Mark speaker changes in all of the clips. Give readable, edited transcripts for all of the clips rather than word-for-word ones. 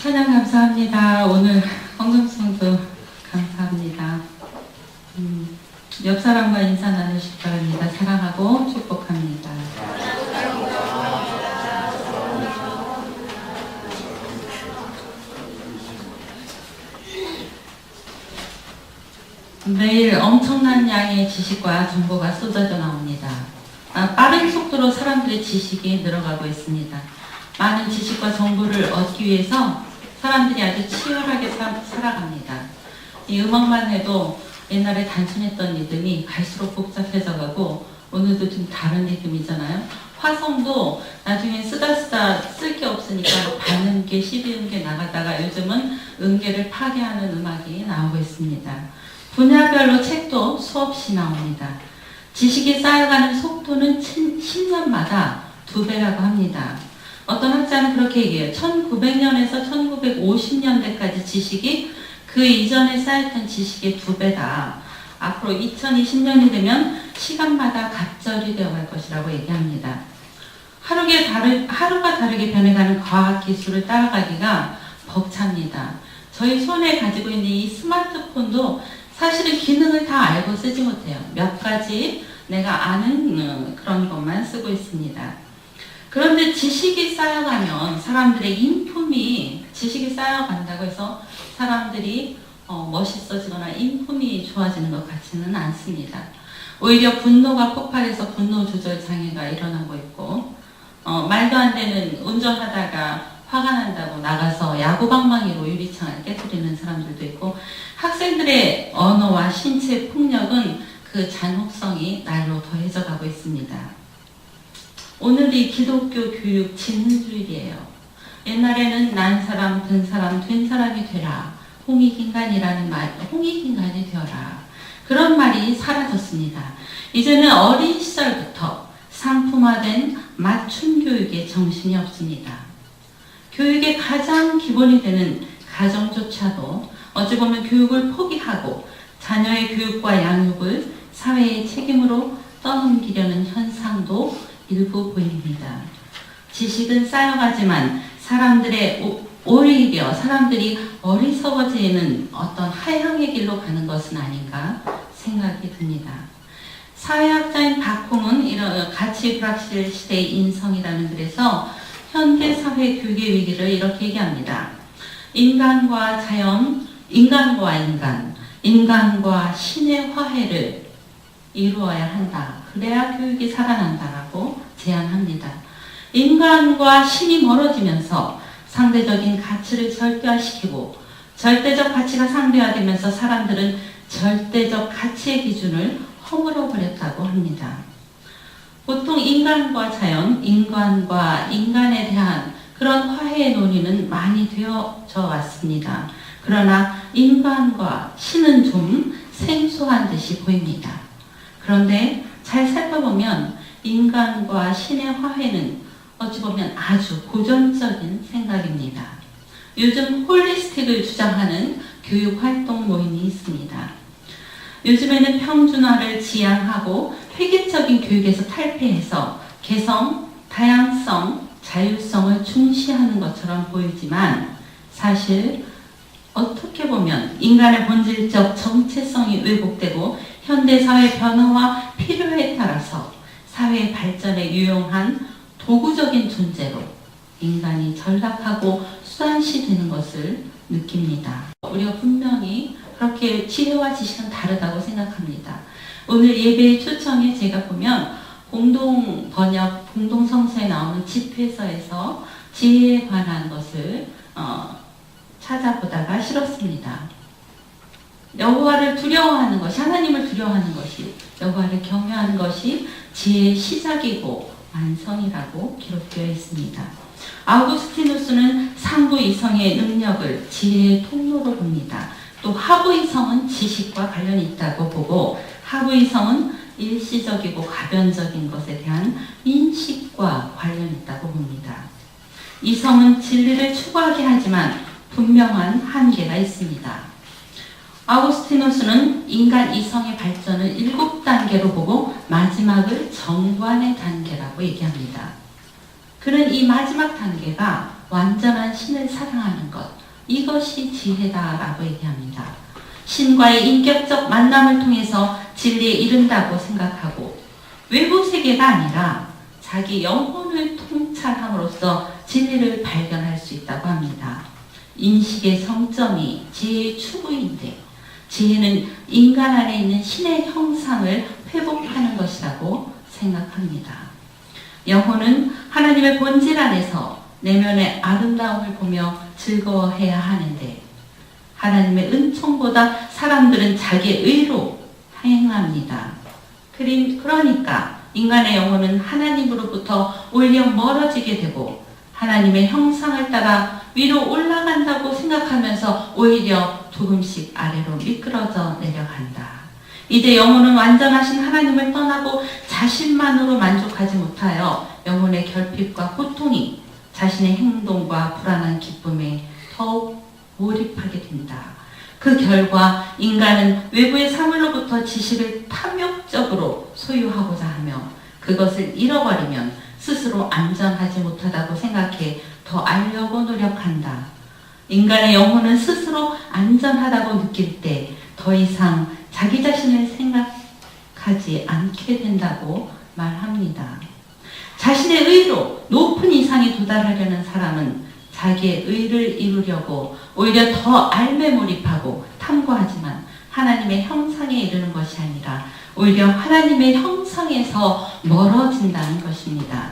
Speaker 1: 찬양 감사합니다. 오늘 헌금성도 감사합니다. 옆 사람과 인사 나누시기 바랍니다. 사랑하고 축복합니다. 매일 엄청난 양의 지식과 정보가 쏟아져 나옵니다. 빠른 속도로 사람들의 지식이 늘어가고 있습니다. 많은 지식과 정보를 얻기 위해서 사람들이 아주 치열하게 살아갑니다. 이 음악만 해도 옛날에 단순했던 리듬이 갈수록 복잡해져 가고 오늘도 좀 다른 리듬이잖아요. 화성도 나중에 쓰다 쓸 게 없으니까 반음계, 12음계 나가다가 요즘은 음계를 파괴하는 음악이 나오고 있습니다. 분야별로 책도 수없이 나옵니다. 지식이 쌓여가는 속도는 10년마다 2배라고 합니다. 어떤 학자는 그렇게 얘기해요. 1900년에서 1950년대까지 지식이 그 이전에 쌓였던 지식의 2배다. 앞으로 2020년이 되면 시간마다 갑절이 되어갈 것이라고 얘기합니다. 하루가 다르게 변해가는 과학기술을 따라가기가 벅찹니다. 저희 손에 가지고 있는 이 스마트폰도 사실은 기능을 다 알고 쓰지 못해요. 몇 가지 내가 아는 그런 것만 쓰고 있습니다. 그런데 지식이 쌓여가면 지식이 쌓여간다고 해서 사람들이 멋있어지거나 인품이 좋아지는 것 같지는 않습니다. 오히려 분노가 폭발해서 분노 조절 장애가 일어나고 있고, 말도 안 되는 운전하다가 화가 난다고 나가서 야구방망이로 유리창을 깨뜨리는 사람들도 있고, 학생들의 언어와 신체 폭력은 그 잔혹성이 날로 더해져 가고 있습니다. 오늘이 기독교 교육 진주일이에요. 옛날에는 난 사람, 든 사람, 된 사람이 되라. 홍익인간이라는 말, 홍익인간이 되어라. 그런 말이 사라졌습니다. 이제는 어린 시절부터 상품화된 맞춤 교육에 정신이 없습니다. 교육의 가장 기본이 되는 가정조차도 어찌 보면 교육을 포기하고 자녀의 교육과 양육을 사회의 책임으로 떠넘기려는 현상도 일부 보입니다. 지식은 쌓여가지만 오히려 사람들이 어리석어지는 어떤 하향의 길로 가는 것은 아닌가 생각이 듭니다. 사회학자인 박홍은 이런 가치 불확실 시대의 인성이라는 글에서 현대사회 교육의 위기를 이렇게 얘기합니다. 인간과 자연, 인간과 인간, 인간과 신의 화해를 이루어야 한다. 그래야 교육이 살아난다라고 제안합니다. 인간과 신이 멀어지면서 상대적인 가치를 절대화시키고 절대적 가치가 상대화되면서 사람들은 절대적 가치의 기준을 허물어버렸다고 합니다. 보통 인간과 자연, 인간과 인간에 대한 그런 화해의 논의는 많이 되어져 왔습니다. 그러나 인간과 신은 좀 생소한 듯이 보입니다. 그런데 잘 살펴보면 인간과 신의 화해는 어찌 보면 아주 고전적인 생각입니다. 요즘 홀리스틱을 주장하는 교육활동 모임이 있습니다. 요즘에는 평준화를 지향하고 획일적인 교육에서 탈피해서 개성, 다양성, 자율성을 중시하는 것처럼 보이지만 사실 어떻게 보면 인간의 본질적 정체성이 왜곡되고 현대사회 변화와 필요에 따라서 사회 발전에 유용한 도구적인 존재로 인간이 전락하고 수단시되는 것을 느낍니다. 우리가 분명히 그렇게 지혜와 지식은 다르다고 생각합니다. 오늘 예배의 초청에 제가 보면 공동 번역, 공동 성서에 나오는 집회서에서 지혜에 관한 것을 찾아보다가 싫었습니다. 여호와를 두려워하는 것이, 하나님을 두려워하는 것이, 여호와를 경외하는 것이 지혜의 시작이고 완성이라고 기록되어 있습니다. 아우구스티누스는 상부 이성의 능력을 지혜의 통로로 봅니다. 또 하부 이성은 지식과 관련이 있다고 보고 하부 이성은 일시적이고 가변적인 것에 대한 인식과 관련이 있다고 봅니다. 이성은 진리를 추구하게 하지만 분명한 한계가 있습니다. 아우구스티누스는 인간 이성의 발전을 7단계로 보고 마지막을 정관의 단계라고 얘기합니다. 그는 이 마지막 단계가 완전한 신을 사랑하는 것, 이것이 지혜다라고 얘기합니다. 신과의 인격적 만남을 통해서 진리에 이른다고 생각하고 외부 세계가 아니라 자기 영혼을 통찰함으로써 진리를 발견할 수 있다고 합니다. 인식의 성점이 지혜의 추구인데 지혜는 인간 안에 있는 신의 형상을 회복하는 것이라고 생각합니다. 영혼은 하나님의 본질 안에서 내면의 아름다움을 보며 즐거워해야 하는데 하나님의 은총보다 사람들은 자기의 의로 행합니다. 그러니까 인간의 영혼은 하나님으로부터 오히려 멀어지게 되고 하나님의 형상을 따라 위로 올라간다고 생각하면서 오히려 조금씩 아래로 미끄러져 내려간다. 이제 영혼은 완전하신 하나님을 떠나고 자신만으로 만족하지 못하여 영혼의 결핍과 고통이 자신의 행동과 불안한 기쁨에 더욱 몰입하게 된다. 그 결과 인간은 외부의 사물로부터 지식을 탐욕적으로 소유하고자 하며 그것을 잃어버리면 스스로 안전하지 못하다고 생각해 더 알려고 노력한다. 인간의 영혼은 스스로 안전하다고 느낄 때 더 이상 자기 자신을 생각하지 않게 된다고 말합니다. 자신의 의로 높은 이상에 도달하려는 사람은 자기의 의를 이루려고 오히려 더 알매 몰입하고 탐구하지만 하나님의 형상에 이르는 것이 아니라 오히려 하나님의 형상에서 멀어진다는 것입니다.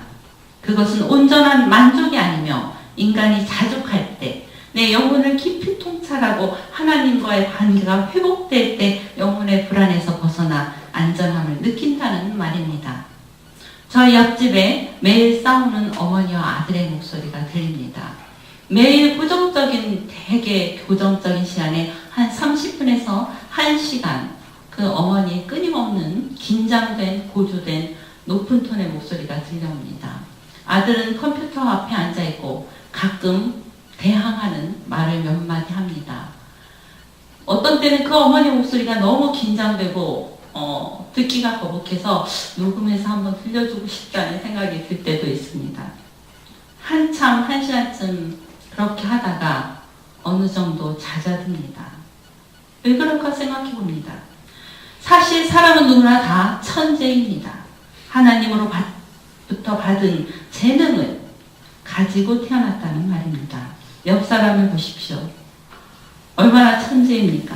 Speaker 1: 그것은 온전한 만족이 아니며 인간이 자족할 때 내 영혼을 깊이 통찰하고 하나님과의 관계가 회복될 때 영혼의 불안에서 벗어나 안전함을 느낀다는 말입니다. 저희 옆집에 매일 싸우는 어머니와 아들의 목소리가 들립니다. 매일 되게 고정적인 시간에 한 30분에서 1시간 그 어머니의 끊임없는 긴장된 고조된 높은 톤의 목소리가 들려옵니다. 아들은 컴퓨터 앞에 앉아있고 가끔 대항하는 말을 몇 마디 합니다. 어떤 때는 그 어머니 목소리가 너무 긴장되고 듣기가 거북해서 녹음해서 한번 들려주고 싶다는 생각이 들 때도 있습니다. 한참 1시간쯤 그렇게 하다가 어느 정도 잦아듭니다. 왜 그럴까 생각해 봅니다. 사실 사람은 누구나 다 천재입니다. 하나님으로부터 받은 재능을 가지고 태어났다는 말입니다. 옆 사람을 보십시오. 얼마나 천재입니까?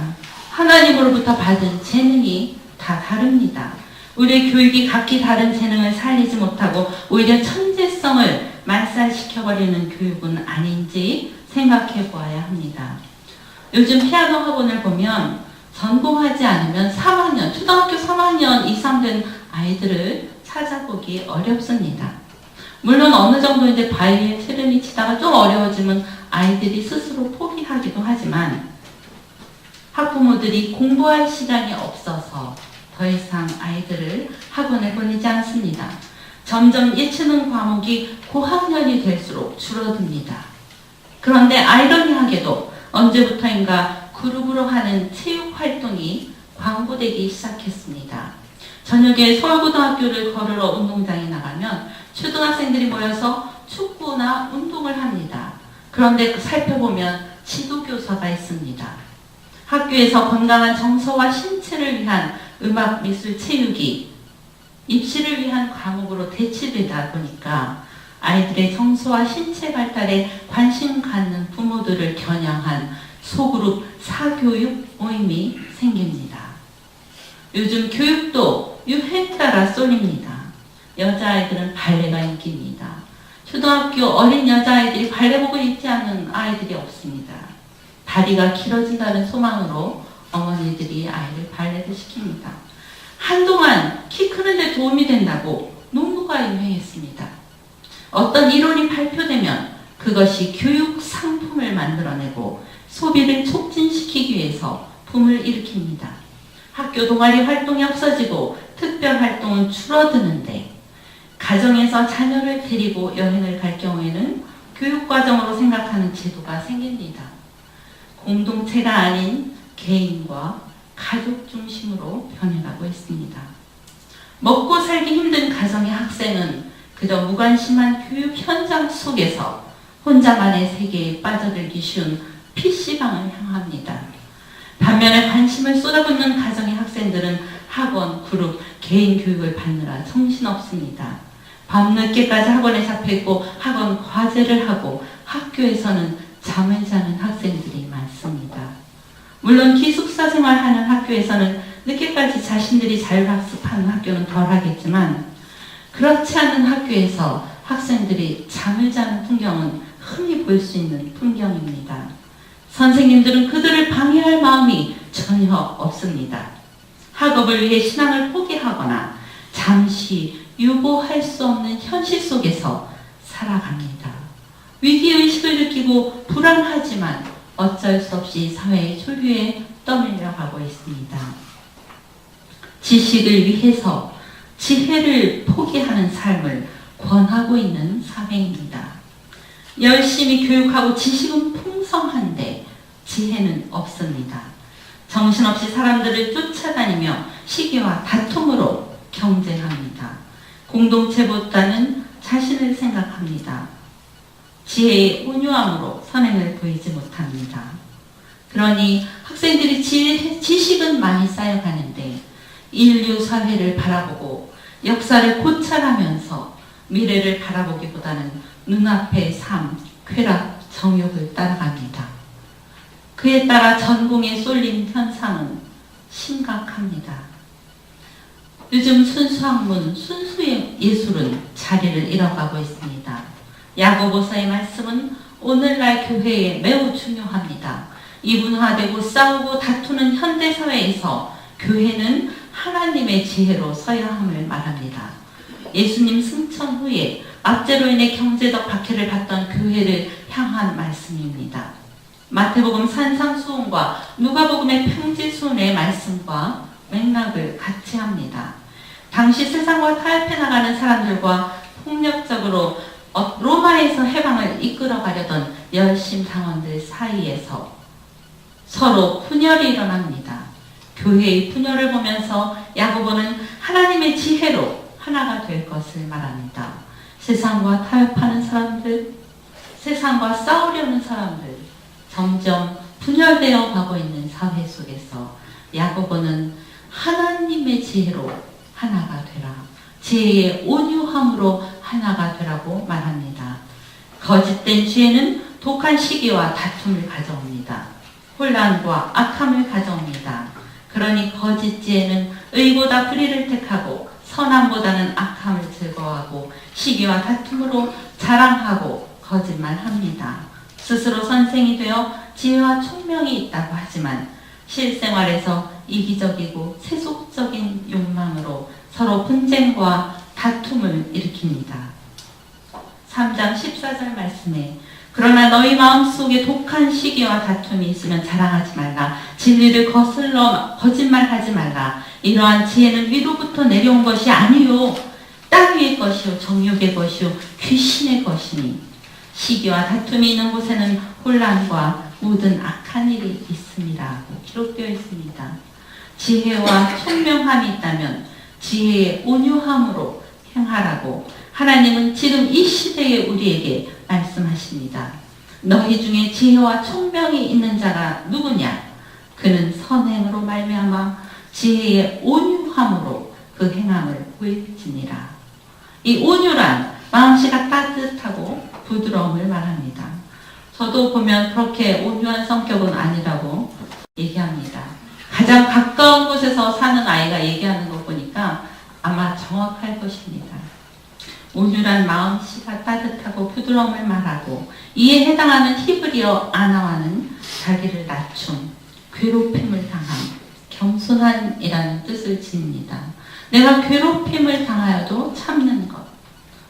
Speaker 1: 하나님으로부터 받은 재능이 다 다릅니다. 우리의 교육이 각기 다른 재능을 살리지 못하고 오히려 천재성을 말살시켜버리는 교육은 아닌지 생각해 보아야 합니다. 요즘 피아노 학원을 보면 전공하지 않으면 3학년, 초등학교 3학년 이상 된 아이들을 찾아보기 어렵습니다. 물론 어느 정도 이제 바이올린, 트르니 치다가 좀 어려워지면 아이들이 스스로 포기하기도 하지만 학부모들이 공부할 시간이 없어서 더 이상 아이들을 학원에 보내지 않습니다. 점점 예체능 과목이 고학년이 될수록 줄어듭니다. 그런데 아이러니하게도 언제부터인가 그룹으로 하는 체육 활동이 광고되기 시작했습니다. 저녁에 서울고등학교를 걸으러 운동장에 나가면 초등학생들이 모여서 축구나 운동을 합니다. 그런데 살펴보면 지도교사가 있습니다. 학교에서 건강한 정서와 신체를 위한 음악, 미술, 체육이 입시를 위한 과목으로 대치되다 보니까 아이들의 정서와 신체 발달에 관심 갖는 부모들을 겨냥한 소그룹 사교육 모임이 생깁니다. 요즘 교육도 유행 따라 쏠립니다. 여자아이들은 발레가 인기입니다. 초등학교 어린 여자아이들이 발레복을 입지 않는 아이들이 없습니다. 다리가 길어진다는 소망으로 어머니들이 아이를 발레를 시킵니다. 한동안 키 크는 데 도움이 된다고 농구가 유행했습니다. 어떤 이론이 발표되면 그것이 교육 상품을 만들어내고 소비를 촉진시키기 위해서 붐을 일으킵니다. 학교 동아리 활동이 없어지고 특별 활동은 줄어드는데 가정에서 자녀를 데리고 여행을 갈 경우에는 교육과정으로 생각하는 제도가 생깁니다. 공동체가 아닌 개인과 가족 중심으로 변해가고 있습니다. 먹고 살기 힘든 가정의 학생은 그저 무관심한 교육 현장 속에서 혼자만의 세계에 빠져들기 쉬운 PC방을 향합니다. 반면에 관심을 쏟아붓는 가정의 학생들은 학원, 그룹, 개인 교육을 받느라 정신없습니다. 밤늦게까지 학원에 잡혀있고 학원 과제를 하고 학교에서는 잠을 자는 학생들이 많습니다. 물론 기숙사 생활하는 학교에서는 늦게까지 자신들이 자율학습하는 학교는 덜하겠지만 그렇지 않은 학교에서 학생들이 잠을 자는 풍경은 흔히 볼 수 있는 풍경입니다. 선생님들은 그들을 방해할 마음이 전혀 없습니다. 학업을 위해 신앙을 포기하거나 잠시 유보할 수 없는 현실 속에서 살아갑니다. 위기의식을 느끼고 불안하지만 어쩔 수 없이 사회의 조류에 떠밀려 가고 있습니다. 지식을 위해서 지혜를 포기하는 삶을 권하고 있는 사회입니다. 열심히 교육하고 지식은 풍성한데 지혜는 없습니다. 정신없이 사람들을 쫓아다니며 시기와 다툼으로 경쟁합니다. 공동체보다는 자신을 생각합니다. 지혜의 온유함으로 선행을 보이지 못합니다. 그러니 학생들이 지식은 많이 쌓여가는데 인류 사회를 바라보고 역사를 고찰하면서 미래를 바라보기보다는 눈앞의 삶, 쾌락, 정욕을 따라갑니다. 그에 따라 전공에 쏠린 현상은 심각합니다. 요즘 순수학문, 순수예술은 자리를 잃어가고 있습니다. 야고보서의 말씀은 오늘날 교회에 매우 중요합니다. 이분화되고 싸우고 다투는 현대사회에서 교회는 하나님의 지혜로 서야 함을 말합니다. 예수님 승천 후에 압제로 인해 경제적 박해를 받던 교회를 향한 말씀입니다. 마태복음 산상수훈과 누가복음의 평지수훈의 말씀과 맥락을 같이 합니다. 당시 세상과 타협해 나가는 사람들과 폭력적으로 로마에서 해방을 이끌어가려던 열심 당원들 사이에서 서로 분열이 일어납니다. 교회의 분열을 보면서 야고보는 하나님의 지혜로 하나가 될 것을 말합니다. 세상과 타협하는 사람들, 세상과 싸우려는 사람들, 점점 분열되어 가고 있는 사회 속에서 야고보는 하나님의 지혜로 하나가 되라. 지혜의 온유함으로 하나가 되라고 말합니다. 거짓된 지혜는 독한 시기와 다툼을 가져옵니다. 혼란과 악함을 가져옵니다. 그러니 거짓 지혜는 의보다 불의를 택하고 선함보다는 악함을 즐거워하고 시기와 다툼으로 자랑하고 거짓말합니다. 스스로 선생이 되어 지혜와 총명이 있다고 하지만 실생활에서 이기적이고 세속적인 욕망으로 서로 분쟁과 다툼을 일으킵니다. 3장 14절 말씀에 그러나 너희 마음속에 독한 시기와 다툼이 있으면 자랑하지 말라. 진리를 거슬러 거짓말하지 말라. 이러한 지혜는 위로부터 내려온 것이 아니요 땅 위의 것이요 정욕의 것이요 귀신의 것이니 시기와 다툼이 있는 곳에는 혼란과 모든 악한 일이 있습니다. 기록되어 있습니다. 지혜와 총명함이 있다면 지혜의 온유함으로 행하라고 하나님은 지금 이 시대에 우리에게 말씀하십니다. 너희 중에 지혜와 총명이 있는 자가 누구냐? 그는 선행으로 말미암아 지혜의 온유함으로 그 행함을 보일지니라. 이 온유란 마음씨가 따뜻하고 부드러움을 말합니다. 저도 보면 그렇게 온유한 성격은 아니라고 얘기합니다. 가장 가까운 곳에서 사는 아이가 얘기하는 거 보니까 아마 정확할 것입니다. 온유란 마음씨가 따뜻하고 부드러움을 말하고 이에 해당하는 히브리어 아나와는 자기를 낮춤, 괴롭힘을 당함, 겸손한이라는 뜻을 지닙니다. 내가 괴롭힘을 당하여도 참는 것.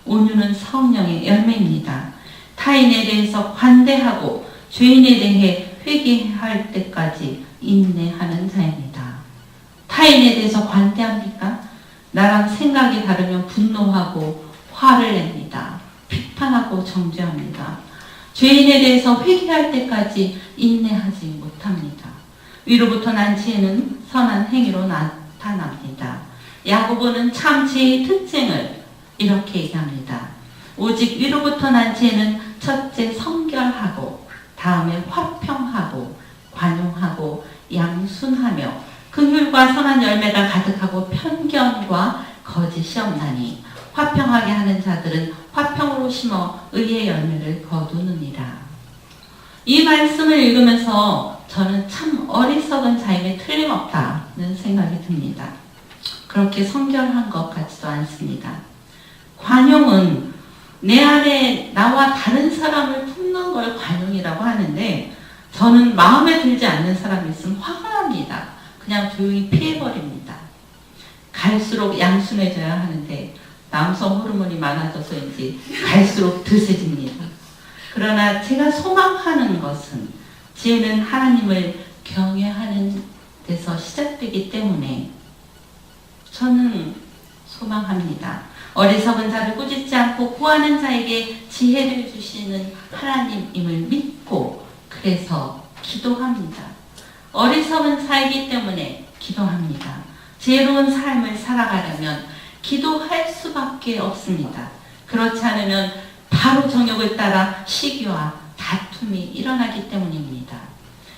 Speaker 1: 온유는 성령의 열매입니다. 타인에 대해서 관대하고 죄인에 대해 회개할 때까지 인내하는 자입니다. 타인에 대해서 관대합니까? 나랑 생각이 다르면 분노하고 화를 냅니다. 비판하고 정죄합니다. 죄인에 대해서 회개할 때까지 인내하지 못합니다. 위로부터 난 지혜는 선한 행위로 나타납니다. 야고보는 참 지혜의 특징을 이렇게 얘기합니다. 오직 위로부터 난 지혜는 첫째 성결하고, 다음에 화평하고, 관용하고, 양순하며, 긍휼과 선한 열매가 가득하고 편견과 거짓이 없나니 화평하게 하는 자들은 화평으로 심어 의의 열매를 거두느니라. 이 말씀을 읽으면서 저는 참 어리석은 자임에 틀림없다는 생각이 듭니다. 그렇게 성결한 것 같지도 않습니다. 관용은 내 안에 나와 다른 사람을 품는 걸 관용이라고 하는데, 저는 마음에 들지 않는 사람이 있으면 화가 납니다. 그냥 조용히 피해버립니다. 갈수록 양순해져야 하는데 남성 호르몬이 많아져서인지 갈수록 드세집니다. 그러나 제가 소망하는 것은, 지혜는 하나님을 경외하는 데서 시작되기 때문에 저는 소망합니다. 어리석은 자를 꾸짖지 않고 구하는 자에게 지혜를 주시는 하나님임을 믿고, 그래서 기도합니다. 어리석은 자이기 때문에 기도합니다. 지혜로운 삶을 살아가려면 기도할 수밖에 없습니다. 그렇지 않으면 바로 정욕을 따라 시기와 다툼이 일어나기 때문입니다.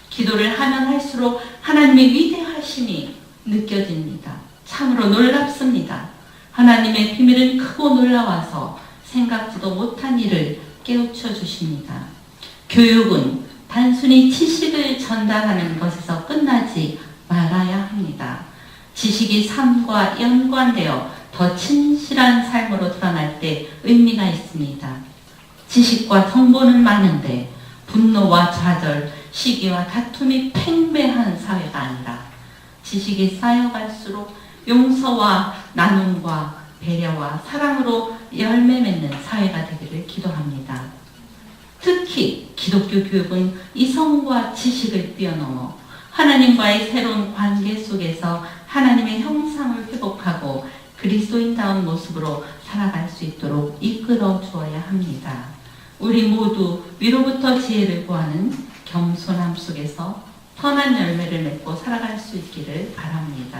Speaker 1: 기도를 하면 할수록 하나님의 위대하심이 느껴집니다. 참으로 놀랍습니다. 하나님의 비밀은 크고 놀라워서 생각지도 못한 일을 깨우쳐 주십니다. 교육은 단순히 지식을 전달하는 것에서 끝나지 말아야 합니다. 지식이 삶과 연관되어 더 진실한 삶으로 드러날 때 의미가 있습니다. 지식과 정보는 많은데 분노와 좌절, 시기와 다툼이 팽배한 사회가 아니라 지식이 쌓여갈수록 용서와 나눔과 배려와 사랑으로 열매 맺는 사회가 되기를 기도합니다. 특히 기독교 교육은 이성과 지식을 뛰어넘어 하나님과의 새로운 관계 속에서 하나님의 형상을 회복하고 그리스도인다운 모습으로 살아갈 수 있도록 이끌어 주어야 합니다. 우리 모두 위로부터 지혜를 구하는 겸손함 속에서 선한 열매를 맺고 살아갈 수 있기를 바랍니다.